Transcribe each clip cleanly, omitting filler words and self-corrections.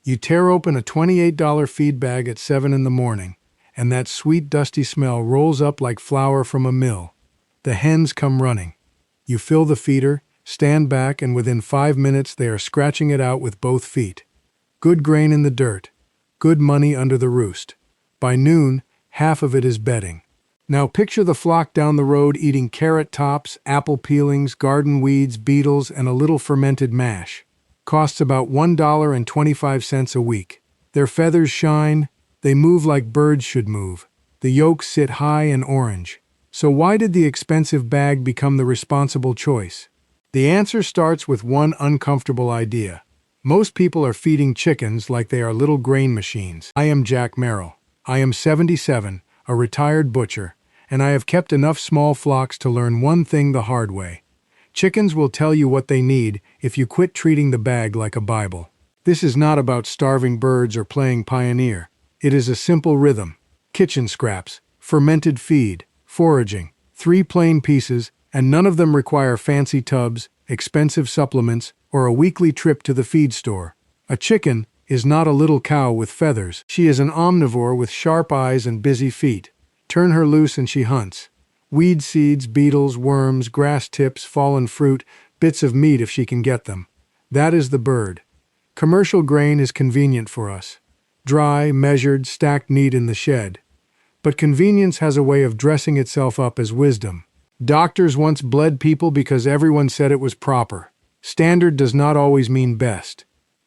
You tear open a $28 feed bag at 7 in the morning, and that sweet dusty smell rolls up like flour from a mill. The hens come running. You fill the feeder, stand back, and within 5 minutes they are scratching it out with both feet. Good grain in the dirt. Good money under the roost. By noon, half of it is bedding. Now picture the flock down the road eating carrot tops, apple peelings, garden weeds, beetles, and a little fermented mash. Costs about $1.25 a week. Their feathers shine. They move like birds should move. The yolks sit high and orange. So why did the expensive bag become the responsible choice? The answer starts with one uncomfortable idea. Most people are feeding chickens like they are little grain machines. I am Jack Merrill. I am 77, a retired butcher, and I have kept enough small flocks to learn one thing the hard way. Chickens will tell you what they need if you quit treating the bag like a Bible. This is not about starving birds or playing pioneer. It is a simple rhythm. Kitchen scraps, fermented feed, foraging, 3 plain pieces, and none of them require fancy tubs, expensive supplements, or a weekly trip to the feed store. A chicken is not a little cow with feathers. She is an omnivore with sharp eyes and busy feet. Turn her loose and she hunts. Weed seeds, beetles, worms, grass tips, fallen fruit, bits of meat if she can get them. That is the bird. Commercial grain is convenient for us. Dry, measured, stacked neat in the shed. But convenience has a way of dressing itself up as wisdom. Doctors once bled people because everyone said it was proper. Standard does not always mean best.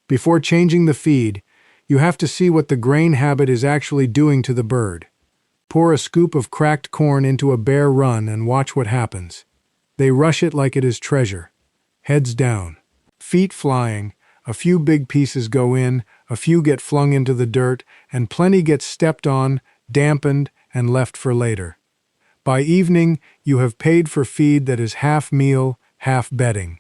Before changing the feed, you have to see what the grain habit is actually doing to the bird. Pour a scoop of cracked corn into a bare run and watch what happens. They rush it like it is treasure. Heads down. Feet flying. A few big pieces go in, a few get flung into the dirt, and plenty get stepped on, dampened, and left for later. By evening, you have paid for feed that is half meal, half bedding.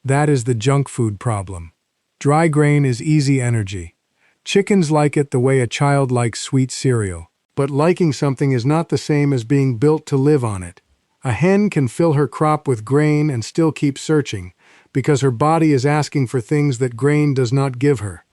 That is the junk food problem. Dry grain is easy energy. Chickens like it the way a child likes sweet cereal. But liking something is not the same as being built to live on it. A hen can fill her crop with grain and still keep searching, because her body is asking for things that grain does not give her.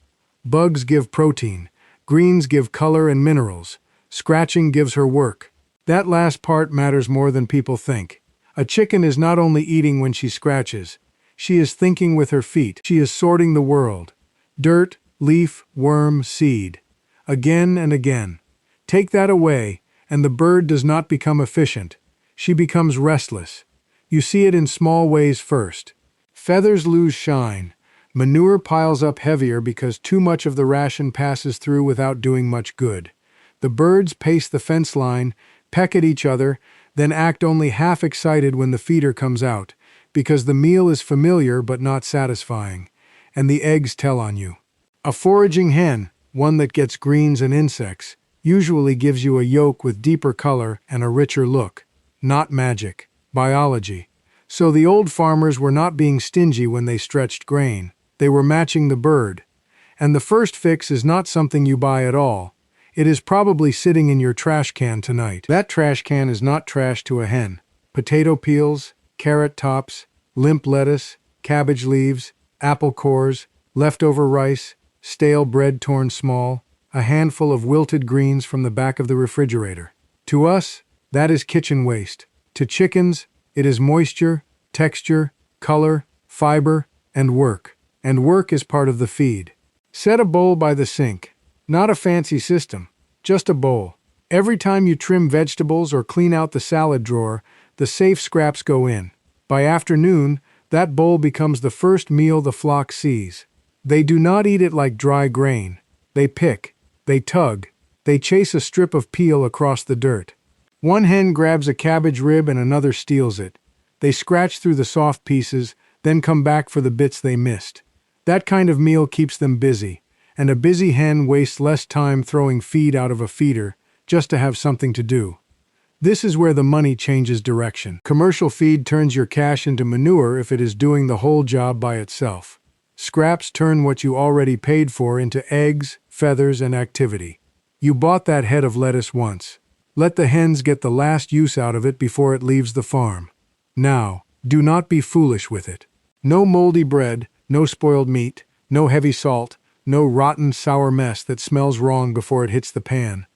Bugs give protein. Greens give color and minerals. Scratching gives her work. That last part matters more than people think. A chicken is not only eating when she scratches. She is thinking with her feet. She is sorting the world. Dirt, leaf, worm, seed. Again and again. Take that away, and the bird does not become efficient. She becomes restless. You see it in small ways first. Feathers lose shine. Manure piles up heavier because too much of the ration passes through without doing much good. The birds pace the fence line, peck at each other, then act only half excited when the feeder comes out, because the meal is familiar but not satisfying, and the eggs tell on you. A foraging hen, one that gets greens and insects, usually gives you a yolk with deeper color and a richer look. Not magic, biology. So the old farmers were not being stingy when they stretched grain. They were matching the bird. And the first fix is not something you buy at all. It is probably sitting in your trash can tonight. That trash can is not trash to a hen. Potato peels, carrot tops, limp lettuce, cabbage leaves, apple cores, leftover rice, stale bread torn small, a handful of wilted greens from the back of the refrigerator. To us, that is kitchen waste. To chickens, it is moisture, texture, color, fiber, and work. And work is part of the feed. Set a bowl by the sink. Not a fancy system, just a bowl. Every time you trim vegetables or clean out the salad drawer, the safe scraps go in. By afternoon, that bowl becomes the first meal the flock sees. They do not eat it like dry grain. They pick, they tug, they chase a strip of peel across the dirt. One hen grabs a cabbage rib and another steals it. They scratch through the soft pieces, then come back for the bits they missed. That kind of meal keeps them busy, and a busy hen wastes less time throwing feed out of a feeder just to have something to do. This is where the money changes direction. Commercial feed turns your cash into manure if it is doing the whole job by itself. Scraps turn what you already paid for into eggs, feathers, and activity. You bought that head of lettuce once. Let the hens get the last use out of it before it leaves the farm. Now, do not be foolish with it. No moldy bread, no spoiled meat, no heavy salt, No rotten, sour mess that smells wrong before it hits the pan.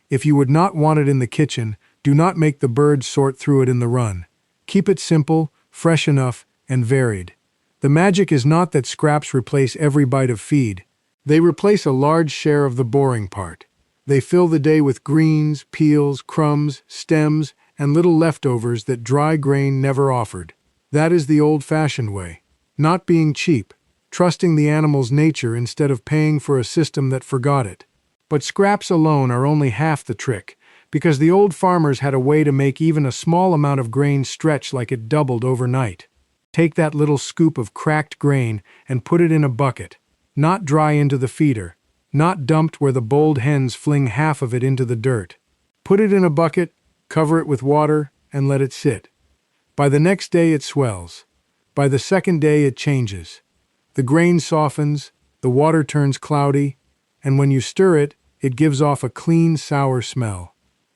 If you would not want it in the kitchen, do not make the birds sort through it in the run. Keep it simple, fresh enough, and varied. The magic is not that scraps replace every bite of feed. They replace a large share of the boring part. They fill the day with greens, peels, crumbs, stems, and little leftovers that dry grain never offered. That is the old-fashioned way. Not being cheap, trusting the animal's nature instead of paying for a system that forgot it. But scraps alone are only half the trick, because the old farmers had a way to make even a small amount of grain stretch like it doubled overnight. Take that little scoop of cracked grain and put it in a bucket, not dry into the feeder, not dumped where the bold hens fling half of it into the dirt. Put it in a bucket, cover it with water, and let it sit. By the next day it swells. By the second day it changes. The grain softens, the water turns cloudy, and when you stir it, it gives off a clean, sour smell.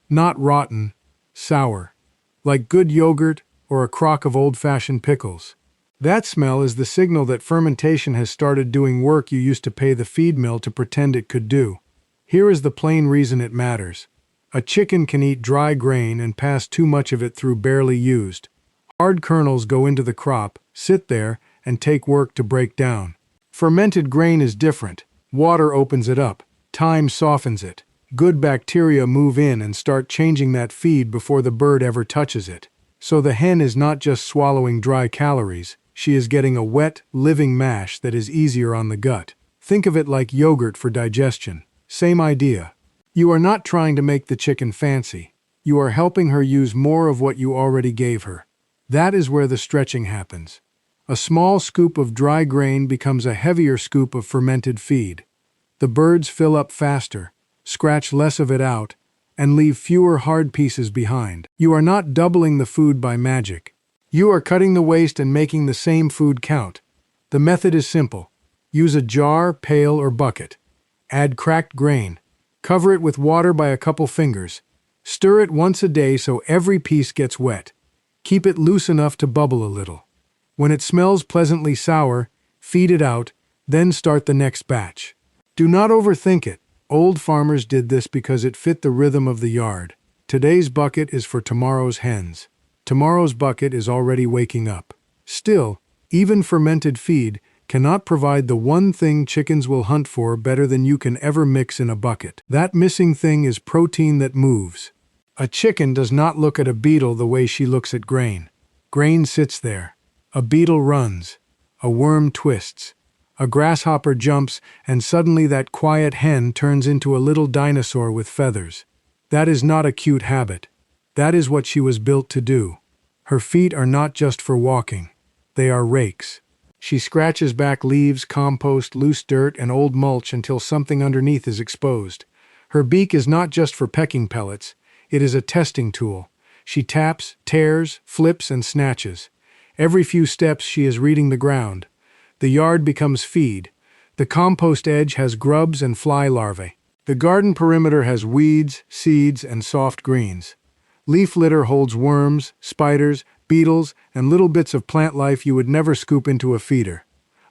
Not rotten, sour. Like good yogurt or a crock of old-fashioned pickles. That smell is the signal that fermentation has started doing work you used to pay the feed mill to pretend it could do. Here is the plain reason it matters. A chicken can eat dry grain and pass too much of it through barely used. Hard kernels go into the crop, sit there, and take work to break down. Fermented grain is different. Water opens it up. Time softens it. Good bacteria move in and start changing that feed before the bird ever touches it. So the hen is not just swallowing dry calories, she is getting a wet, living mash that is easier on the gut. Think of it like yogurt for digestion. Same idea. You are not trying to make the chicken fancy. You are helping her use more of what you already gave her. That is where the stretching happens. A small scoop of dry grain becomes a heavier scoop of fermented feed. The birds fill up faster, scratch less of it out, and leave fewer hard pieces behind. You are not doubling the food by magic. You are cutting the waste and making the same food count. The method is simple. Use a jar, pail, or bucket. Add cracked grain. Cover it with water by a couple fingers. Stir it once a day so every piece gets wet. Keep it loose enough to bubble a little. When it smells pleasantly sour, feed it out, then start the next batch. Do not overthink it. Old farmers did this because it fit the rhythm of the yard. Today's bucket is for tomorrow's hens. Tomorrow's bucket is already waking up. Still, even fermented feed cannot provide the one thing chickens will hunt for better than you can ever mix in a bucket. That missing thing is protein that moves. A chicken does not look at a beetle the way she looks at grain. Grain sits there. A beetle runs. A worm twists. A grasshopper jumps, and suddenly that quiet hen turns into a little dinosaur with feathers. That is not a cute habit. That is what she was built to do. Her feet are not just for walking. They are rakes. She scratches back leaves, compost, loose dirt, and old mulch until something underneath is exposed. Her beak is not just for pecking pellets. It is a testing tool. She taps, tears, flips, and snatches. Every few steps she is reading the ground. The yard becomes feed. The compost edge has grubs and fly larvae. The garden perimeter has weeds, seeds, and soft greens. Leaf litter holds worms, spiders, beetles, and little bits of plant life you would never scoop into a feeder.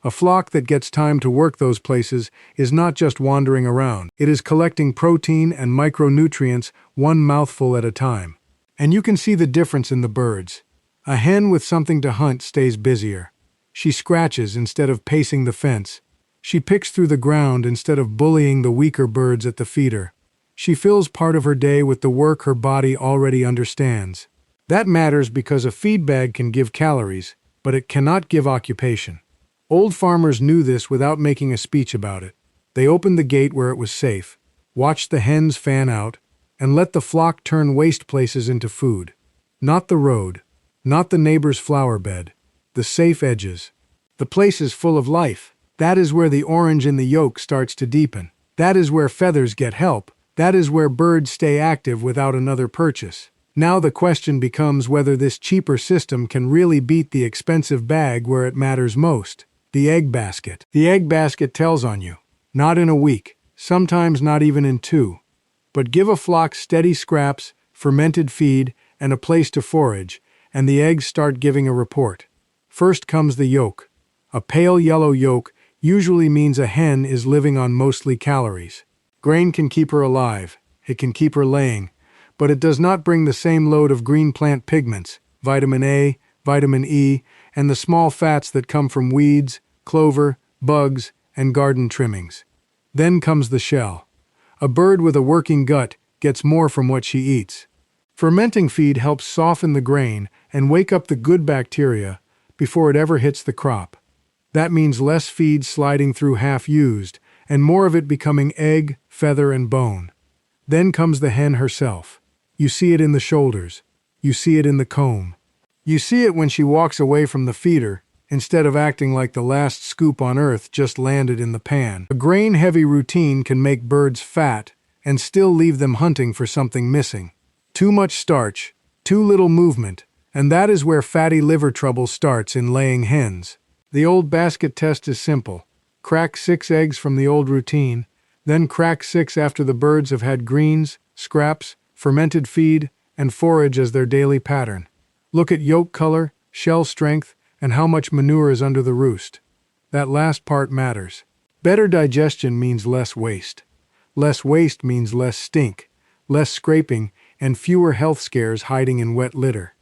A flock that gets time to work those places is not just wandering around. It is collecting protein and micronutrients one mouthful at a time. And you can see the difference in the birds. A hen with something to hunt stays busier. She scratches instead of pacing the fence. She picks through the ground instead of bullying the weaker birds at the feeder. She fills part of her day with the work her body already understands. That matters because a feed bag can give calories, but it cannot give occupation. Old farmers knew this without making a speech about it. They opened the gate where it was safe, watched the hens fan out, and let the flock turn waste places into food. Not the road, not the neighbor's flower bed. The safe edges. The place is full of life. That is where the orange in the yolk starts to deepen. That is where feathers get help. That is where birds stay active without another purchase. Now the question becomes whether this cheaper system can really beat the expensive bag where it matters most. The egg basket. The egg basket tells on you. Not in a week, sometimes not even in 2. But give a flock steady scraps, fermented feed, and a place to forage, and the eggs start giving a report. First comes the yolk. A pale yellow yolk usually means a hen is living on mostly calories. Grain can keep her alive, it can keep her laying, but it does not bring the same load of green plant pigments, vitamin A, vitamin E, and the small fats that come from weeds, clover, bugs, and garden trimmings. Then comes the shell. A bird with a working gut gets more from what she eats. Fermenting feed helps soften the grain and wake up the good bacteria before it ever hits the crop. That means less feed sliding through half-used, and more of it becoming egg, feather, and bone. Then comes the hen herself. You see it in the shoulders. You see it in the comb. You see it when she walks away from the feeder, instead of acting like the last scoop on earth just landed in the pan. A grain-heavy routine can make birds fat and still leave them hunting for something missing. Too much starch, too little movement, and that is where fatty liver trouble starts in laying hens. The old basket test is simple. Crack 6 eggs from the old routine, then crack 6 after the birds have had greens, scraps, fermented feed, and forage as their daily pattern. Look at yolk color, shell strength, and how much manure is under the roost. That last part matters. Better digestion means less waste. Less waste means less stink, less scraping, and fewer health scares hiding in wet litter.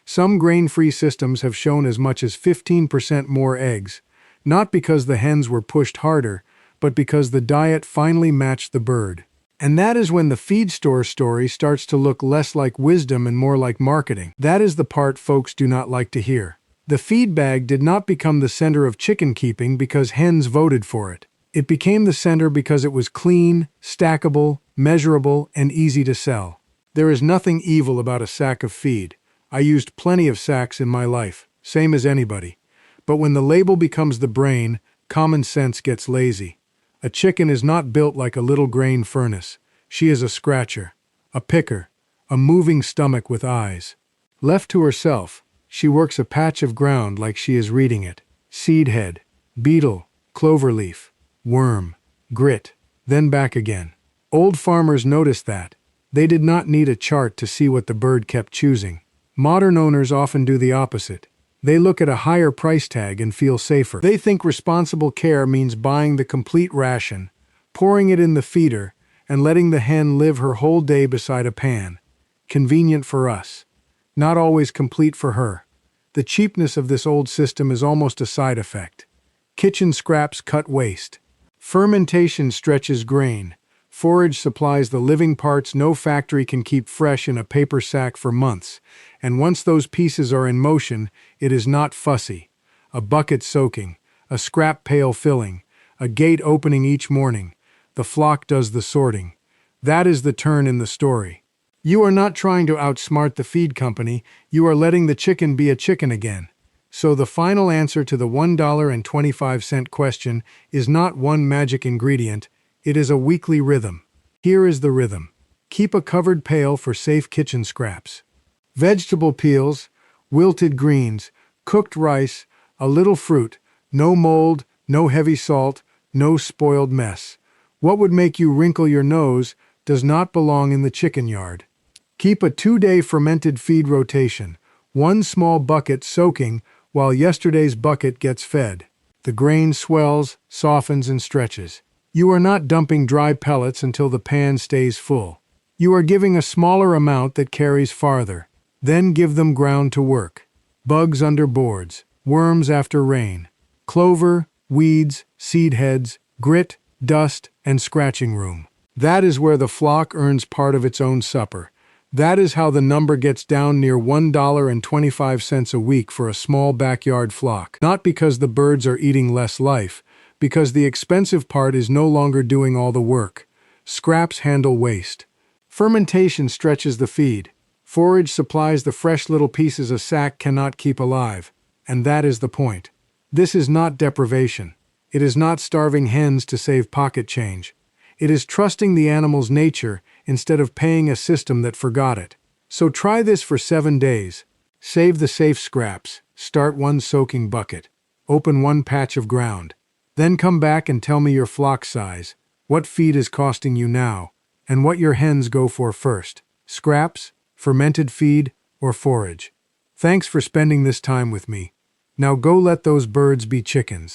Some grain-free systems have shown as much as 15% more eggs, not because the hens were pushed harder, but because the diet finally matched the bird. And that is when the feed store story starts to look less like wisdom and more like marketing. That is the part folks do not like to hear. The feed bag did not become the center of chicken keeping because hens voted for it. It became the center because it was clean, stackable, measurable, and easy to sell. There is nothing evil about a sack of feed. I used plenty of sacks in my life, same as anybody. But when the label becomes the brain, common sense gets lazy. A chicken is not built like a little grain furnace. She is a scratcher, a picker, a moving stomach with eyes. Left to herself, she works a patch of ground like she is reading it. Seed head, beetle, cloverleaf, worm, grit, then back again. Old farmers noticed that. They did not need a chart to see what the bird kept choosing. Modern owners often do the opposite. They look at a higher price tag and feel safer. They think responsible care means buying the complete ration, pouring it in the feeder, and letting the hen live her whole day beside a pan. Convenient for us. Not always complete for her. The cheapness of this old system is almost a side effect. Kitchen scraps cut waste. Fermentation stretches grain. Forage supplies the living parts no factory can keep fresh in a paper sack for months, and once those pieces are in motion, it is not fussy. A bucket soaking, a scrap pail filling, a gate opening each morning. The flock does the sorting. That is the turn in the story. You are not trying to outsmart the feed company, you are letting the chicken be a chicken again. So the final answer to the $1.25 question is not one magic ingredient, it is a weekly rhythm. Here is the rhythm. Keep a covered pail for safe kitchen scraps. Vegetable peels, wilted greens, cooked rice, a little fruit, no mold, no heavy salt, no spoiled mess. What would make you wrinkle your nose does not belong in the chicken yard. Keep a 2-day fermented feed rotation, one small bucket soaking while yesterday's bucket gets fed. The grain swells, softens, and stretches. You are not dumping dry pellets until the pan stays full. You are giving a smaller amount that carries farther. Then give them ground to work. Bugs under boards, worms after rain, clover, weeds, seed heads, grit, dust, and scratching room. That is where the flock earns part of its own supper. That is how the number gets down near $1.25 a week for a small backyard flock. Not because the birds are eating less life, because the expensive part is no longer doing all the work. Scraps handle waste. Fermentation stretches the feed. Forage supplies the fresh little pieces a sack cannot keep alive. And that is the point. This is not deprivation. It is not starving hens to save pocket change. It is trusting the animal's nature instead of paying a system that forgot it. So try this for 7 days. Save the safe scraps. Start one soaking bucket. Open one patch of ground. Then come back and tell me your flock size, what feed is costing you now, and what your hens go for first. Scraps, fermented feed, or forage. Thanks for spending this time with me. Now go let those birds be chickens.